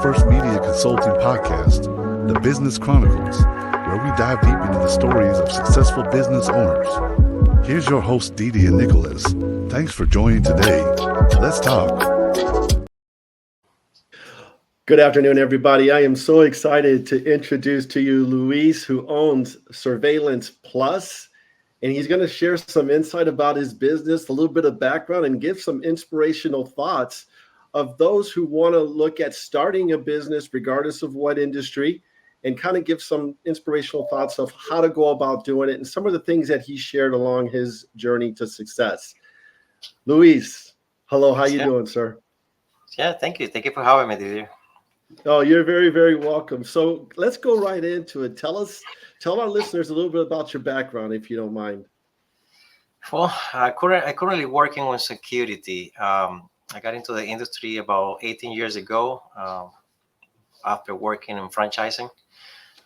first media consulting podcast, The Business Chronicles, where we dive deep into the stories of successful business owners. Here's your host, Didi and Nicholas. Thanks for joining today. Let's talk. Good afternoon, everybody. I am so excited to introduce to you Luis, who owns Surveillance Plus, and he's going to share some insight about his business, a little bit of background, and give some inspirational thoughts of those who want to look at starting a business, regardless of what industry, and kind of give some inspirational thoughts of how to go about doing it and some of the things that he shared along his journey to success. Luis, hello. How you doing, sir? Yeah, thank you. Thank you for having me, Didier. Oh, you're very, very welcome. So let's go right into it. Tell our listeners a little bit about your background, if you don't mind. Well, I currently working on security. I got into the industry about 18 years ago after working in franchising.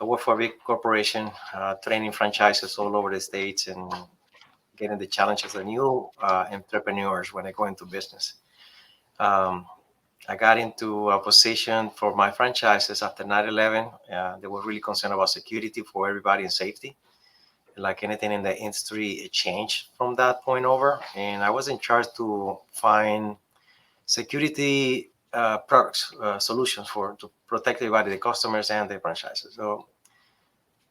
I work for a big corporation, training franchises all over the States and getting the challenges of new entrepreneurs when they go into business. I got into a position for my franchises after 9/11. They were really concerned about security for everybody and safety. Like anything in the industry, it changed from that point over. And I was in charge to find security products, solutions to protect everybody, the customers and the franchises. So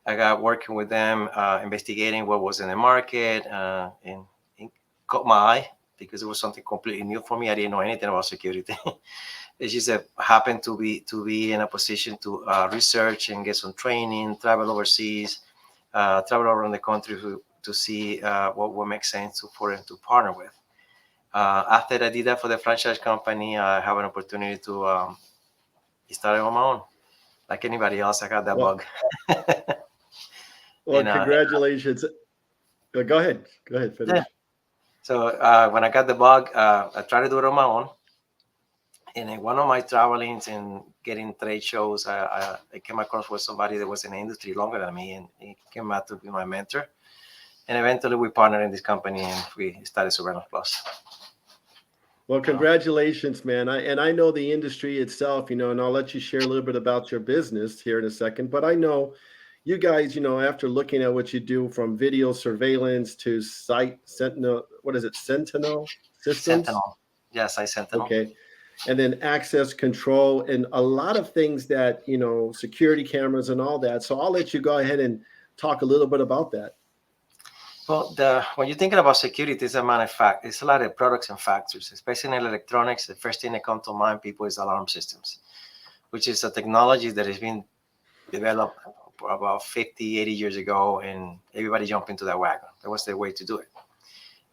I got working with them, investigating what was in the market, and it caught my eye because it was something completely new for me. I didn't know anything about security. It's just happened to be in a position to research and get some training, travel overseas, travel around the country to see what would make sense for them to partner with. After I did that for the franchise company, I have an opportunity to start on my own. Like anybody else, I got that bug. Well, congratulations. Go ahead. Finish. Yeah. So when I got the bug, I tried to do it on my own. And in one of my travelings and getting trade shows, I came across with somebody that was in the industry longer than me, and he came out to be my mentor. And eventually we partnered in this company and we started Surveillance Plus. Well, congratulations, man. I know the industry itself, and I'll let you share a little bit about your business here in a second. But I know you guys, after looking at what you do from video surveillance to site Sentinel, what is it, Sentinel systems? Sentinel. Yes, Sentinel. Okay. And then access control and a lot of things that, security cameras and all that. So I'll let you go ahead and talk a little bit about that. Well, when you're thinking about security, it's a lot of products and factors, especially in electronics. The first thing that comes to mind, people, is alarm systems, which is a technology that has been developed about 50, 80 years ago, and everybody jumped into that wagon. That was the way to do it.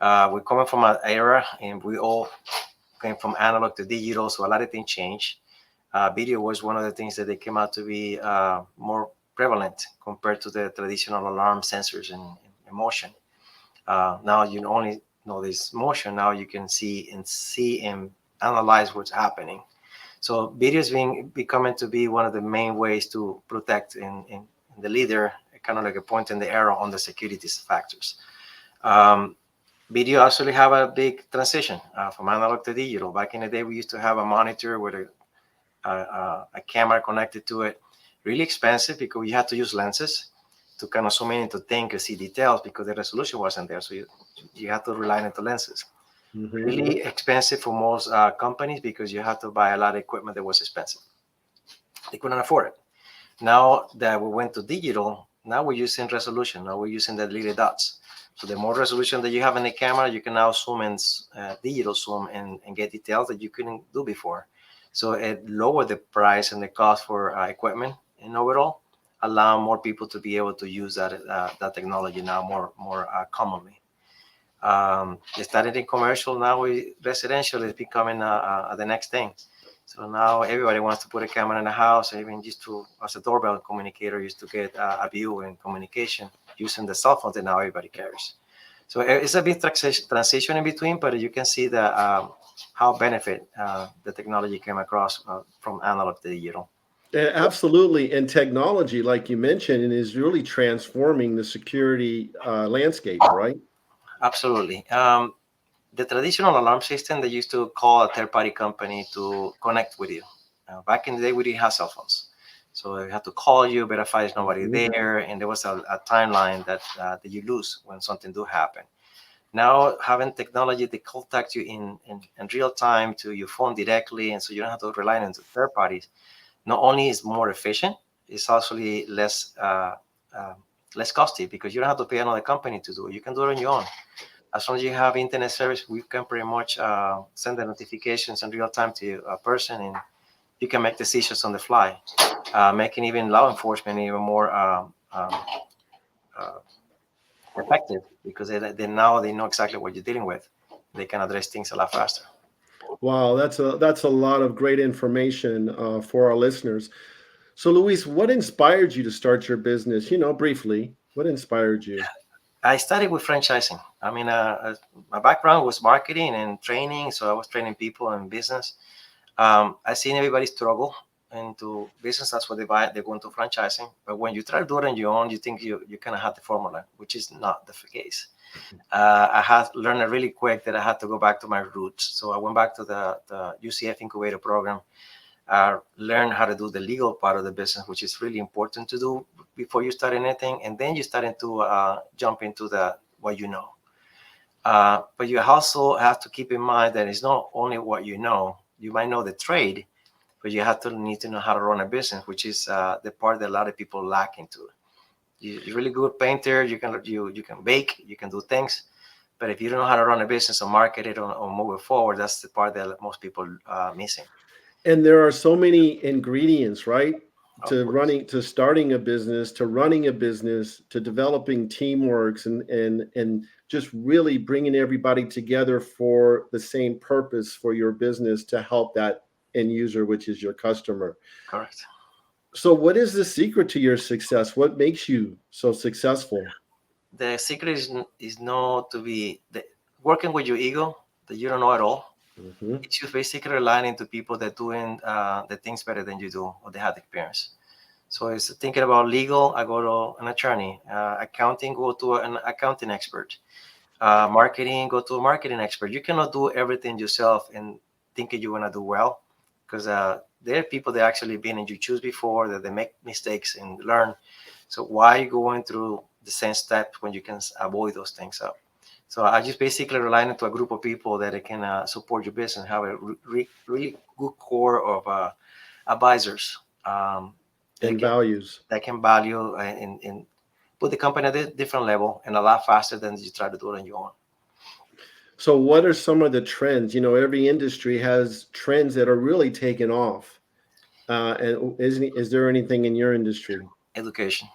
We're coming from an era, and we all came from analog to digital, so a lot of things changed. Video was one of the things that they came out to be more prevalent compared to the traditional alarm sensors and motion. Now you only know this motion. Now you can see and analyze what's happening. So video is becoming to be one of the main ways to protect in the leader, kind of like a point in the arrow on the security factors. Video actually have a big transition from analog to digital. Back in the day, we used to have a monitor with a camera connected to it. Really expensive because you had to use lenses to kind of zoom in into things and see details because the resolution wasn't there. So you had to rely on the lenses. Mm-hmm. Really expensive for most companies because you had to buy a lot of equipment that was expensive. They couldn't afford it. Now that we went to digital, now we're using resolution. Now we're using the little dots. So the more resolution that you have in the camera, you can now zoom in, digital zoom, and get details that you couldn't do before. So it lowered the price and the cost for equipment, and overall allow more people to be able to use that technology now more commonly. It started in commercial. Now residential is becoming the next thing. So now everybody wants to put a camera in the house, even just as a doorbell communicator, used to get a view and communication using the cell phone that now everybody carries. So it's a big transition in between, but you can see how benefit the technology came across from analog to digital. Absolutely. And technology, like you mentioned, is really transforming the security landscape, right? Absolutely. The traditional alarm system, they used to call a third-party company to connect with you. Back in the day, we didn't have cell phones. So you have to call you, verify there's nobody there, and there was a timeline that you lose when something do happen. Now having technology to contact you in real time to your phone directly, and so you don't have to rely on third parties. Not only is more efficient, it's actually less costly because you don't have to pay another company to do it. You can do it on your own. As long as you have internet service, we can pretty much send the notifications in real time to a person, and you can make decisions on the fly, making even law enforcement even more effective because they now they know exactly what you're dealing with. They can address things a lot faster. Wow, that's a lot of great information for our listeners. So, Luis, what inspired you to start your business? Briefly, what inspired you? I started with franchising. I mean, my background was marketing and training, so I was training people in business. I seen everybody struggle into business. That's what they buy. They go into franchising. But when you try to do it on your own, you think you kind of have the formula, which is not the case. I had learned really quick that I had to go back to my roots. So I went back to the UCF incubator program, learn how to do the legal part of the business, which is really important to do before you start anything. And then you starting to jump into what you know. But you also have to keep in mind that it's not only what you know. You might know the trade, but you need to know how to run a business, which is the part that a lot of people lack into. You're really good painter. You can bake. You can do things. But if you don't know how to run a business or market it or move it forward, that's the part that most people are missing. And there are so many ingredients, right? Of course. To starting a business, to running a business, to developing teamworks, and just really bringing everybody together for the same purpose for your business to help that end user, which is your customer. Correct. So, what is the secret to your success? What makes you so successful? The secret is not to be working with your ego that you don't know at all. Mm-hmm. It's just basically relying into people that doing the things better than you do or they have experience. So it's thinking about legal, I go to an attorney. Accounting, go to an accounting expert. Marketing, go to a marketing expert. You cannot do everything yourself and thinking you want to do well, because there are people that actually been in your shoes before, that they make mistakes and learn. So why going through the same steps when you can avoid those things? So I just basically rely on a group of people that can support your business, have a really good core of advisors And values. that can value and put the company at a different level and a lot faster than you try to do it on your own. So, what are some of the trends? Every industry has trends that are really taking off. And is there anything in your industry? Education.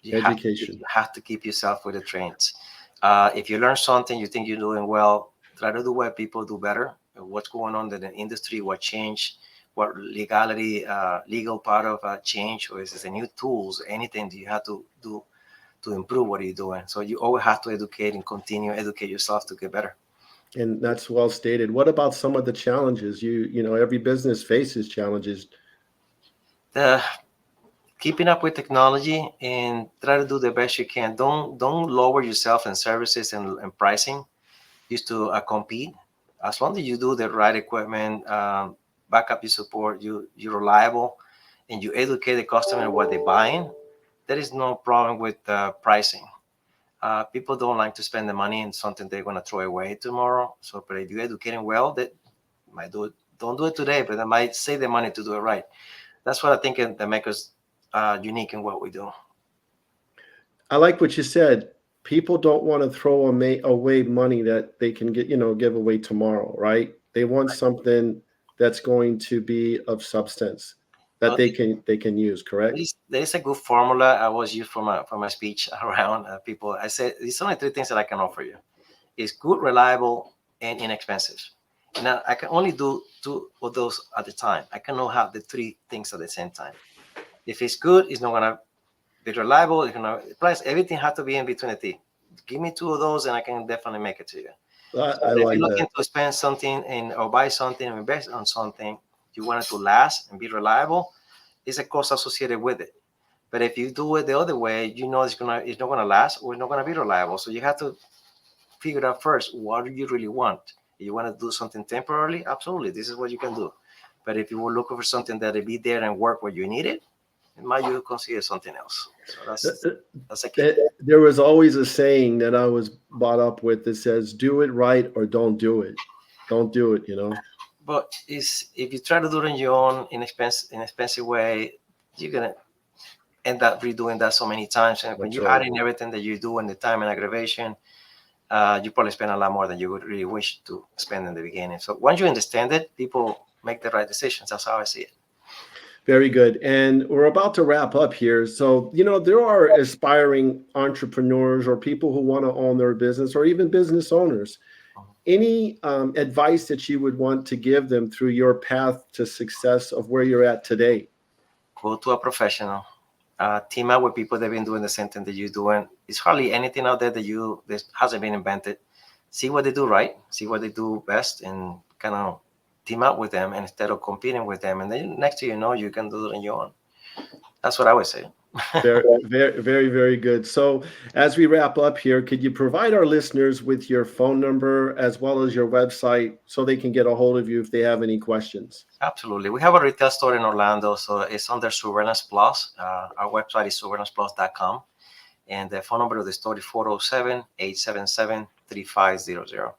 Education. You have to keep yourself with the trends. If you learn something, you think you're doing well, try to do what people do better. What's going on in the industry, what change, what legal part of change, or is it a new tools, anything that you have to do to improve what you're doing. So you always have to educate and continue educate yourself to get better. And that's well stated. What about some of the challenges? Every business faces challenges. The keeping up with technology and try to do the best you can. Don't lower yourself in services and pricing just to compete. As long as you do the right equipment, back up your support, you're reliable, and you educate the customer what they're buying, there is no problem with pricing. People don't like to spend the money in something they're going to throw away tomorrow. So, but if you educate them well, that might do it. Don't do it today, but they might save the money to do it right. That's what I think that makes us unique in what we do. I like what you said. People don't want to throw away money that they can give away tomorrow, right? They want something that's going to be of substance that they can use. Correct. There is a good formula I was used for my speech around people. I said there's only three things that I can offer you: it's good, reliable, and inexpensive. Now I can only do two of those at a time. I cannot have the three things at the same time. If it's good, it's not gonna be reliable. It's gonna price. Everything has to be in between the two. Give me two of those, and I can definitely make it to you. I So if like you're looking that. to spend something or buy something or invest on something, you want it to last and be reliable. It's a cost associated with it. But if you do it the other way, it's not gonna last or it's not gonna be reliable. So you have to figure out first what do you really want. You want to do something temporarily? Absolutely, this is what you can do. But if you were looking for something that'll be there and work where you need it, might you consider something else. So that's a key. There was always a saying that I was brought up with that says, do it right or don't do it. Don't do it, But if you try to do it on your own inexpensive way, you're going to end up redoing that so many times. And when you're adding everything that you do and the time and aggravation, you probably spend a lot more than you would really wish to spend in the beginning. So once you understand it, people make the right decisions. That's how I see it. Very good. And we're about to wrap up here. So, there are aspiring entrepreneurs or people who want to own their business or even business owners. Any advice that you would want to give them through your path to success of where you're at today? Go to a professional. Team up with people that have been doing the same thing that you're doing. It's hardly anything out there that hasn't been invented. See what they do right. See what they do best and kind of team up with them instead of competing with them. And then next thing you know, you can do it on your own. That's what I would say. Very, very, very, very good. So as we wrap up here, could you provide our listeners with your phone number as well as your website so they can get a hold of you if they have any questions? Absolutely. We have a retail store in Orlando, so it's under Surveillance Plus. Our website is surveillanceplus.com. And the phone number of the store is 407-877-3500.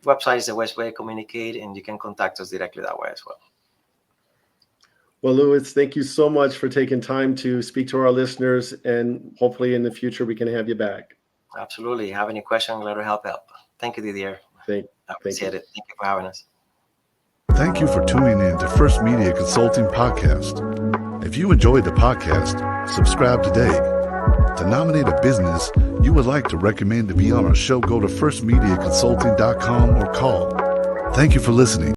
Website is the best way to communicate, and you can contact us directly that way as well. Well, Luis, thank you so much for taking time to speak to our listeners, and hopefully in the future we can have you back. Absolutely. Have any questions, let her help out. Thank you, Didier. I appreciate it. Thank you for having us. Thank you for tuning in to First Media Consulting Podcast. If you enjoyed the podcast, subscribe today. To nominate a business you would like to recommend to be on our show, go to firstmediaconsulting.com or call. Thank you for listening.